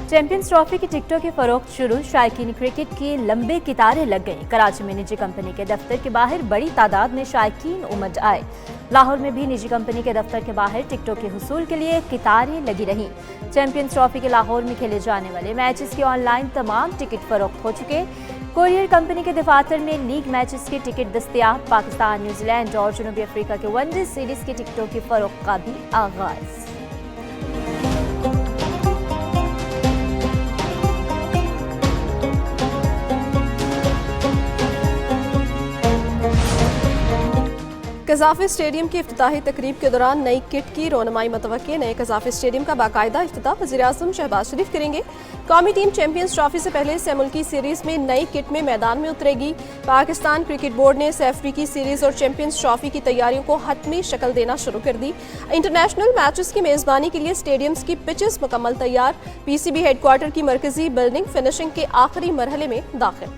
Champions trophy की टिकटों की फरोख्त शुरू, शायकीन क्रिकेट की लंबे कितारें लग गईं। कराची में निजी कंपनी के दफ्तर के बाहर बड़ी तादाद में शायकीन उमड़ आए। लाहौर में भी निजी कंपनी के दफ्तर के बाहर टिकटों के हुसूल के लिए कितारें लगी रहीं। चैंपियंस ट्रॉफी के लाहौर में खेले जाने वाले मैचेस के ऑनलाइन तमाम टिकट फरोख्त हो चुके। कोरियर कंपनी के दफातर में लीग मैचेस के टिकट दस्तयाब। पाकिस्तान, न्यूजीलैंड और जनूबी अफ्रीका के वनडे सीरीज की टिकटों की फरोख्त का भी आगाज। कज़ाफ़ी स्टेडियम की इफ्तिताही तकरीब के दौरान नई किट की रोनमाई मतवक्के। नए कज़ाफ़ी स्टेडियम का बाकायदा इफ्तिताह वज़ीर-ए-आज़म शहबाज शरीफ करेंगे। कौमी टीम चैंपियंस ट्रॉफी से पहले से मुल्की सीरीज़ में नई किट में मैदान में उतरेगी। पाकिस्तान क्रिकेट बोर्ड ने अफ्रीकी सीरीज़ और चैंपियंस ट्रॉफी की तैयारियों को हतमी शक्ल देना शुरू कर दी। इंटरनेशनल मैचेस की मेज़बानी के लिए स्टेडियम्स की पिचेस मुकम्मल तैयार। PCB हेडक्वार्टर की मरकजी बिल्डिंग फिनिशिंग के आखिरी मरहले में दाखिल।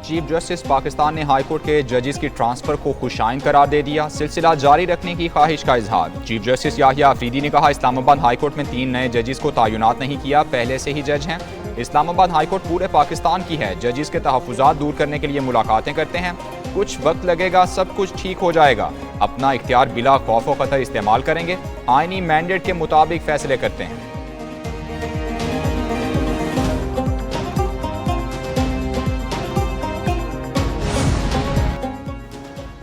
चीफ जस्टिस पाकिस्तान ने हाईकोर्ट के जजेस की ट्रांसफर को खुशाइन करार दे दिया। सिलसिला जारी रखने की ख्वाहिश का इजहार। चीफ जस्टिस याहिया अफरीदी ने कहा, इस्लामाबाद हाईकोर्ट में 3 नए जजेस को तयनात नहीं किया, पहले से ही जज हैं। इस्लामाबाद हाईकोर्ट पूरे पाकिस्तान की है। जजेस के तहफ़्फ़ुज़ात दूर करने के लिए मुलाकातें करते हैं। कुछ वक्त लगेगा, सब कुछ ठीक हो जाएगा। अपना इख्तियार बिला खौफ व खतर इस्तेमाल करेंगे। आईनी मैंडेट के मुताबिक फैसले करते हैं।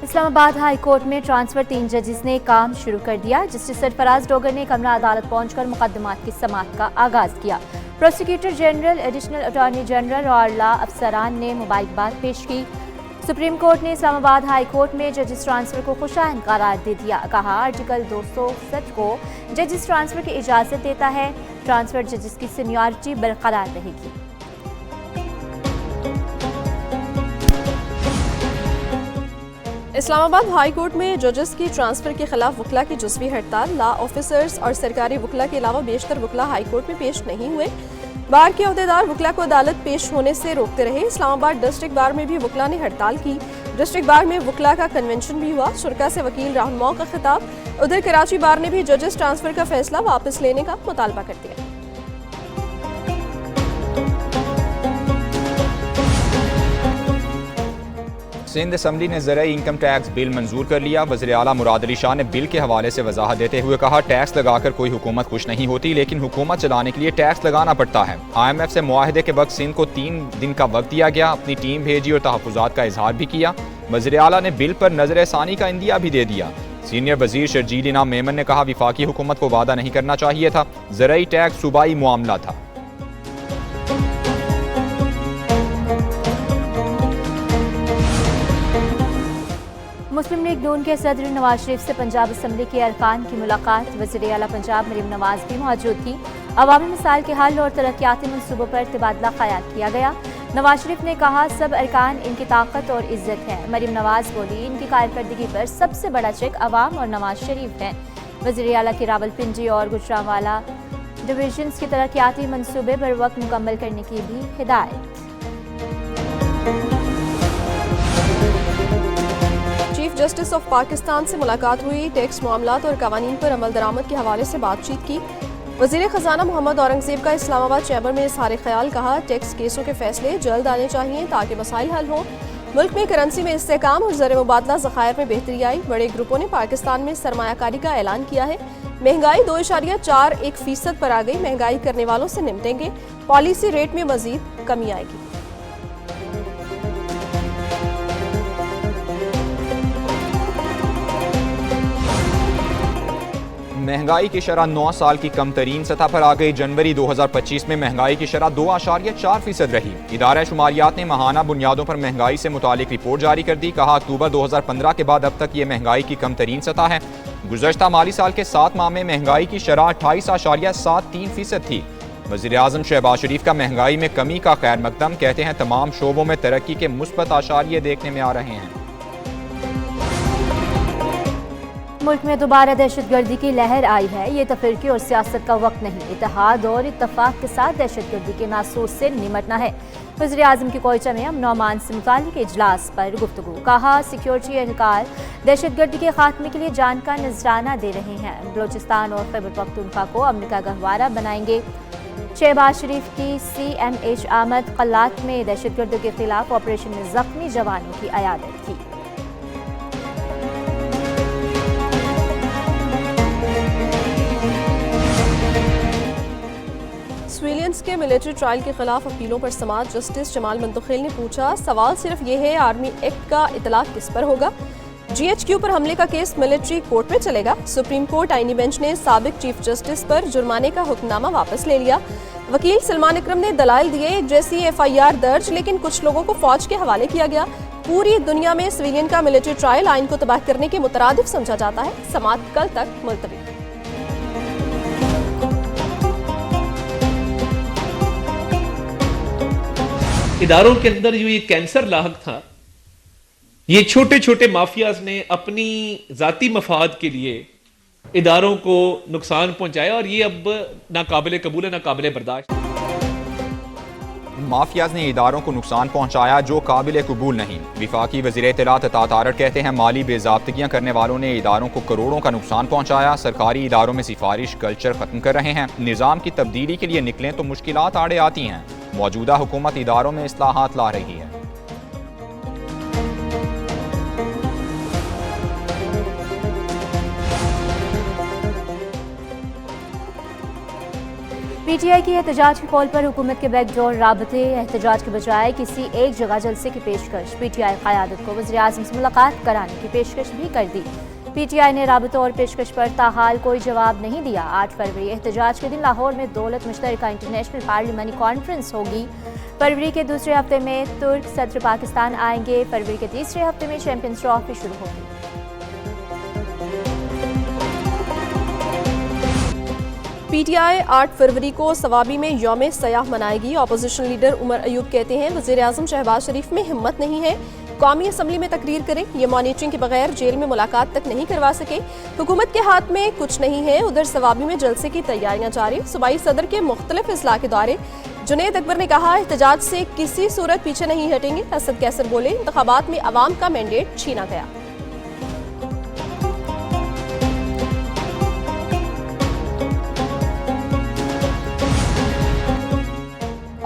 इस्लामाबाद हाई कोर्ट में ट्रांसफर 3 जजेस ने काम शुरू कर दिया। जस्टिस सरफराज डोगर ने कमरा अदालत पहुंचकर मुकदमात की समाअत का आगाज किया। Prosecutor general, additional attorney general और लॉ अफसरान ने मुबारकबाद पेश की। सुप्रीम कोर्ट ने इस्लामाबाद हाई कोर्ट में जजेस ट्रांसफर को खुशाइन करार दे दिया। कहा, आर्टिकल 260 को जजेस ट्रांसफर की इजाजत देता है। ट्रांसफर जजेस की सीनियरिटी बरकरार रहेगी। इस्लामाबाद हाई कोर्ट में जजेस की ट्रांसफर के खिलाफ वकला की जुज़वी हड़ताल। लॉ ऑफिसर्स और सरकारी वकला के अलावा बेशतर वकला हाई कोर्ट में पेश नहीं हुए। बार के अहदेदार वकला को अदालत पेश होने से रोकते रहे। इस्लामाबाद डिस्ट्रिक्ट बार में भी वकला ने हड़ताल की। डिस्ट्रिक्ट बार में वकला का कन्वेंशन भी हुआ। शुरा से वकील रहनुमाओं का खिताब। उधर कराची बार ने भी जजेस ट्रांसफर का फैसला वापस लेने का मुतालबा कर दिया। सिंध असम्बली ने ज़राई इनकम टैक्स बिल मंजूर कर लिया। वज़ीर आला मुराद अली शाह ने बिल के हवाले से वजाहत देते हुए कहा, टैक्स लगाकर कोई हुकूमत खुश नहीं होती, लेकिन हुकूमत चलाने के लिए टैक्स लगाना पड़ता है। IMF से मुआहदे के वक्त सिंध को 3 दिन का वक्त दिया गया। अपनी टीम भेजी और तहफ़्फ़ुज़ात का इजहार भी किया। वज़ीर आला ने बिल पर नज़र-ए-सानी का इंदिया भी दे दिया। सीनियर वज़ीर शर्जील इनाम मेमन ने कहा, विफाकी हुकूमत को वादा नहीं करना चाहिए था। ज़राई टैक्स सूबाई मामला था। मुस्लिम लीग नून के सदर नवाज शरीफ से पंजाब असम्बली के अरकान की मुलाकात। वज़ीर आला पंजाब मरीम नवाज भी मौजूद थी। अवामी मसाइल के हल और तरक्याती मनसूबों पर तबादला ख्याल किया गया। नवाज शरीफ ने कहा, सब अरकान इनकी ताकत और इज्जत है। मरीम नवाज बोली, इनकी कारकर्दगी पर सबसे बड़ा चेक अवाम और नवाज शरीफ है। वज़ीर आला की रावलपिंडी और गुजरांवाला डिवीजन्स के तरक्याती मनसूबे बर वक्त मुकम्मल करने की भी हिदायत। चीफ जस्टिस ऑफ पाकिस्तान से मुलाकात हुई। टैक्स मामलात और कवानीन पर अमल दरामद के हवाले से बातचीत की। वज़ीर ख़जाना मोहम्मद औरंगज़ेब का इस्लामाबाद चैम्बर में इज़हार ख्याल। कहा, टैक्स केसों के फैसले जल्द आने चाहिए ताकि मसाइल हल हों। मुल्क में करेंसी में इस्तेहकाम और ज़र मुबादला ज़खायर में बेहतरी आई। बड़े ग्रुपों ने पाकिस्तान में सरमायाकारी का ऐलान किया है। महंगाई 2.41% पर आ गई। महंगाई करने वालों से निपटेंगे। पॉलिसी रेट में मजीद कमी आएगी। महंगाई की शरह 9 साल की कम तरीन सतह पर आ गई। जनवरी 2025 में महंगाई की शरह 2.4% रही। इदारा शुमारियात ने माहाना बुनियादों पर महंगाई से मुतालिक रिपोर्ट जारी कर दी। कहा, अक्टूबर 2015 के बाद अब तक ये महंगाई की कम तरीन सतह है। गुज़श्ता माली साल के 7 माह में महंगाई की शरह 28.73% थी। वज़ीर-ए-आज़म शहबाज शरीफ का महंगाई में कमी का खैर मकदम। कहते हैं, तमाम शोबों में तरक्की के मुस्बत आशारिये देखने में आ रहे हैं। मुल्क में दोबारा दहशतगर्दी की लहर आई है। ये तफरीकी और सियासत का वक्त नहीं, इत्तेहाद और इत्तफाक के साथ दहशतगर्दी के नासूर से निमटना है। वज़ीर आज़म की कोयटा में अमन अमान से मुताल्लिक़ इजलास पर गुफ्तगू। कहा, सिक्योरिटी एहलकार दहशतगर्दी के खात्मे के लिए जान का नजराना दे रहे हैं। बलोचिस्तान और खैबर पख्तूनख्वा को अमन का गहवारा बनाएंगे। शहबाज शरीफ की CMH आमद। कल्लात में दहशतगर्दों के खिलाफ ऑपरेशन में जख्मी जवानों की अयादत की। सिविलियंस के मिलिट्री ट्रायल के खिलाफ अपीलों पर समाअत। जस्टिस जमाल मंतखिल ने पूछा, सवाल सिर्फ ये है आर्मी एक्ट का इतलाक किस पर होगा? GHQ पर हमले का केस मिलिट्री कोर्ट में चलेगा। सुप्रीम कोर्ट आईनी बेंच ने साबिक चीफ जस्टिस पर जुर्माने का हुक्मनामा वापस ले लिया। वकील सलमान इकरम ने दलाइल दिए, जैसी FIR दर्ज, लेकिन कुछ लोगों को फौज के हवाले किया गया। पूरी दुनिया में सिविलियन का मिलिट्री ट्रायल आइन को तबाह करने के मुतरादिफ समझा जाता है। समाअत कल तक मुलतवी। इदारों के अंदर जो ये कैंसर लाहक था, ये छोटे छोटे माफियाज ने अपनी जाती मफाद के लिए इदारों को नुकसान पहुंचाया और ये अब नाकाबिले कबूल है, नाकाबिले बर्दाश्त। माफियाज ने इदारों को नुकसान पहुंचाया जो काबिल कबूल नहीं। विफाकी वज़ीर इत्तलात अता तारड़ कहते हैं, माली बेज़ाब्तगियां करने वालों ने इदारों को करोड़ों का नुकसान पहुंचाया। सरकारी इदारों में सिफारिश कल्चर खत्म कर रहे हैं। निज़ाम की तब्दीली के लिए निकलें तो मुश्किलात आड़े आती हैं। मौजूदा हुकूमत इदारों में इस्लाहात ला रही है। PTI की एहतजाज की कॉल पर हुकूमत के बैकडोर राबते। एहतजाज के बजाय किसी एक जगह जलसे की पेशकश। PTI क़यादत को वज़ीर आज़म से मुलाकात कराने की पेशकश भी कर दी। PTI ने राबतों और पेशकश पर ताहाल कोई जवाब नहीं दिया। 8 फरवरी एहतजाज के दिन लाहौर में दौलत मुश्तरका इंटरनेशनल पार्लियामानी कॉन्फ्रेंस होगी। फरवरी के दूसरे हफ्ते में तुर्क सदर पाकिस्तान आएंगे। फरवरी के तीसरे हफ्ते में चैंपियंस ट्रॉफी शुरू होगी। PTI 8 फरवरी को सवाबी में यौम सयाह मनाएगी। अपोजिशन लीडर उमर अयूब कहते हैं, वज़ीर आज़म शहबाज शरीफ में हिम्मत नहीं है, कौमी असम्बली में तकरीर करें। ये मॉनिटरिंग के बगैर जेल में मुलाकात तक नहीं करवा सके। हुकूमत के हाथ में कुछ नहीं है। उधर सवाबी में जलसे की तैयारियां जारी। सूबाई सदर के मुख्तलिफ इजला के दौरे। जुनेद अकबर ने कहा, एहतजाज से किसी सूरत पीछे नहीं हटेंगे। असद कैसर बोले, इंतखाबात में अवाम का मैंडेट छीना गया।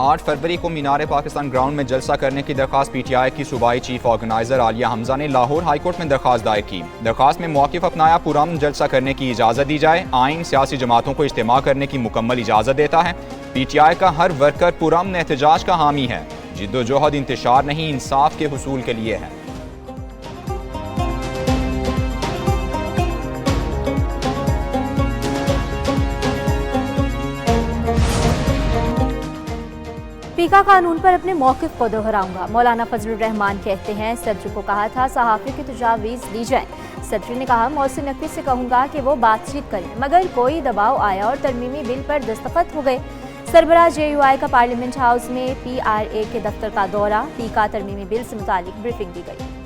8 फरवरी को मीनार पाकिस्तान ग्राउंड में जलसा करने की दरख्वास्त PTI की सूबाई चीफ ऑर्गेनाइजर आलिया हमजा ने लाहौर हाई कोर्ट में दरख्वास्त दायर की। दरख्वास्त में मौक़िफ़ अपनाया, पुरअमन जलसा करने की इजाज़त दी जाए। आइन सियासी जमातों को इज्तिमा करने की मुकम्मल इजाज़त देता है। PTI का हर वर्कर पुरअमन एहतजाज का हामी है। जिद्दोजहद इंतशार नहीं, इंसाफ के हुसूल के लिए है। पीका कानून पर अपने मौक़िफ़ को दोहराऊंगा। मौलाना फजलुर रहमान कहते हैं, सदर को कहा था सहाफ़ी की तजावीज़ दी जाए। सदर ने कहा, मोहसिन नकवी से कहूंगा कि वो बातचीत करें, मगर कोई दबाव आया और तरमीमी बिल पर दस्तखत हो गए। सरबराह JUI का पार्लियामेंट हाउस में PRA के दफ्तर का दौरा। पीका तरमीमी बिल से मुतालिक ब्रीफिंग दी गई।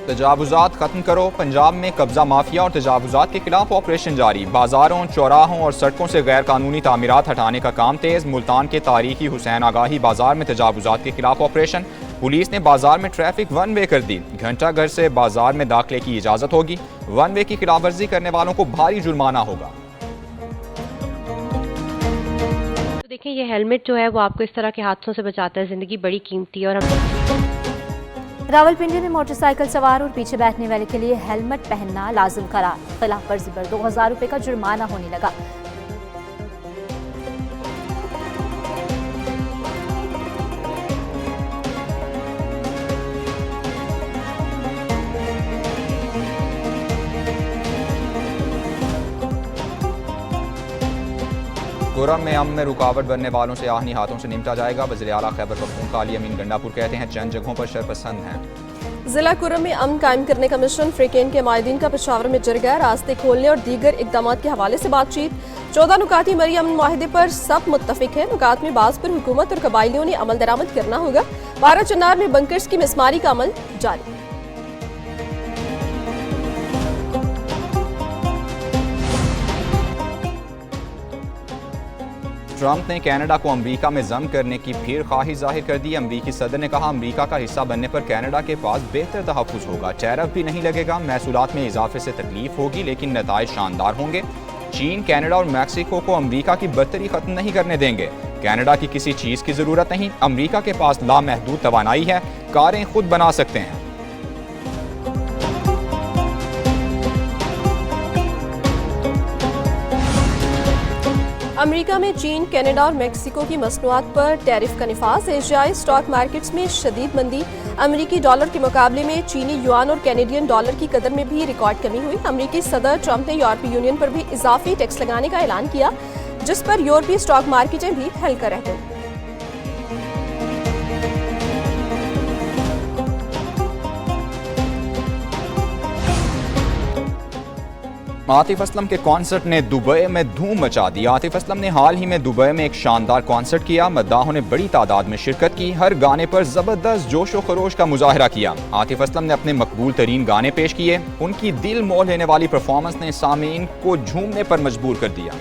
तजावुज़ात खत्म करो। पंजाब में कब्जा माफिया और तजावुज़ात के खिलाफ ऑपरेशन जारी। बाजारों, चौराहों और सड़कों से गैर कानूनी तामीरात हटाने का काम तेज। मुल्तान के तारीखी हुसैन आगाही बाजार में तजावुज़ात के खिलाफ ऑपरेशन। पुलिस ने बाजार में ट्रैफिक 1 वे कर दी। घंटा घर से बाजार में दाखिले की इजाजत होगी। 1 वे की खिलाफ वर्जी करने वालों को भारी जुर्माना होगा। तो देखिए, ये हेलमेट जो है वो आपको इस तरह के हादसों से बचाता है। जिंदगी बड़ी कीमती है। और रावलपिंडी में मोटरसाइकिल सवार और पीछे बैठने वाले के लिए हेलमेट पहनना लाजिम करार। खिलाफ वर्जी पर 2000 रुपए का जुर्माना होने लगा। कुरम में अमन में रुकावट बनने वालों से आहनी हाथों से निपटा जाएगा। वज़ीर आला खैबर पख्तूनख्वा अली अमीन गंडापुर कहते हैं, चंद जगहों पर शरपसंद हैं। जिला कुरम में अमन कायम करने का मिशन फ्रीकेन के माहिदीन का पेशावर में जर गया। रास्ते खोलने और दीगर इकदाम के हवाले से बातचीत। 14 नुकाती मरी अमन माहिदे पर सब मुत्तफिक है। नुकात में बाज पर हुकूमत और कबायलियों ने अमल दरामद करना होगा। 12 चन्नार में बंकर्स की मिसमारी का अमल जारी। ट्रंप ने कनाडा को अमेरिका में जम करने की फिर ख्वाही जाहिर कर दी। अमेरिकी सदर ने कहा अमेरिका का हिस्सा बनने पर कनाडा के पास बेहतर तहफ़्फ़ुज़ होगा, टैरिफ भी नहीं लगेगा, महसूलात में इजाफे से तकलीफ होगी लेकिन नताइज शानदार होंगे। चीन, कनाडा और मैक्सिको को अमेरिका की बर्तरी खत्म नहीं करने देंगे। कनाडा की किसी चीज़ की ज़रूरत नहीं, अमेरिका के पास लामहदूद तवानाई है, कारें खुद बना सकते हैं। अमेरिका में चीन, कनाडा और मेक्सिको की मसनूआत पर टैरिफ का निफाज। एशियाई स्टॉक मार्केट्स में शदीद मंदी। अमेरिकी डॉलर के मुकाबले में चीनी युआन और कैनेडियन डॉलर की कदर में भी रिकॉर्ड कमी हुई। अमेरिकी सदर ट्रंप ने यूरोपीय यूनियन पर भी इजाफी टैक्स लगाने का ऐलान किया, जिस पर यूरोपीय स्टॉक मार्केटें भी हल्का रह गईं। आतिफ असलम के कॉन्सर्ट ने दुबई में धूम मचा दी। आतिफ असलम ने हाल ही में दुबई में एक शानदार कॉन्सर्ट किया। मद्दाहों ने बड़ी तादाद में शिरकत की। हर गाने पर जबरदस्त जोश व खरोश का मुजाहरा किया। आतिफ असलम ने अपने मकबूल तरीन गाने पेश किए। उनकी दिल मोह लेने वाली परफॉर्मेंस ने सामीन को झूमने पर मजबूर कर दिया।